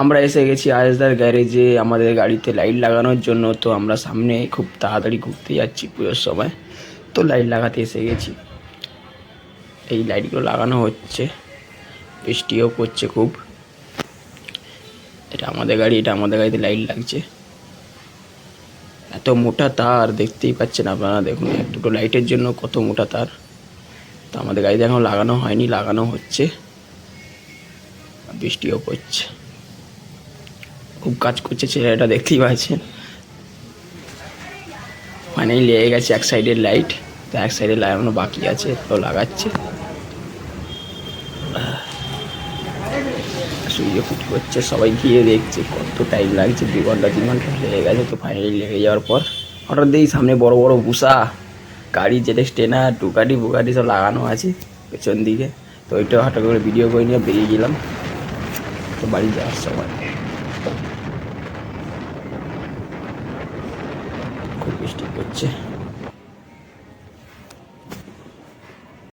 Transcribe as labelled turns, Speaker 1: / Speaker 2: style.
Speaker 1: আমরা এসে গেছি আয়েশদার গ্যারেজে আমাদের গাড়িতে লাইট লাগানোর জন্য। তো আমরা সামনে খুব তাড়াতাড়ি ঘুরতে যাচ্ছি পুজোর সময়, তো লাইট লাগাতে এসে গেছি। এই লাইটগুলো লাগানো হচ্ছে, বৃষ্টিও পড়ছে খুব। এটা আমাদের গাড়ি, এটা আমাদের গাড়িতে লাইট লাগছে। এত মোটা তার দেখতেই পাচ্ছেন আপনারা, দেখুন এক দুটো লাইটের জন্য কত মোটা তার। তো আমাদের গাড়িতে এখন লাগানো হয়নি, লাগানো হচ্ছে। বৃষ্টিও পড়ছে, খুব কাজ করছে ছেলেটা, দেখতেই পাচ্ছেন। মানে লেগে গেছে এক সাইডের লাইট, তো এক সাইডে লাগানো বাকি আছে, তো লাগাচ্ছে। সূর্য ফুট করছে, সবাই গিয়ে দেখছে কত টাইম লাগছে, 2 ঘন্টা 3 ঘন্টা লেগে গেছে। তো ফাইনালি লেগে যাওয়ার পর হঠাৎ দেখি সামনে বড় বড় বুসা গাড়ি, যেটা স্টেনার ডুকাটি বুকাটি সব লাগানো আছে পেছন দিকে। তো ওইটা হঠাৎ করে ভিডিও করে নিয়ে বেরিয়ে গেলাম। তো বাড়ি যাওয়ার সময় খুব বৃষ্টি পড়ছে।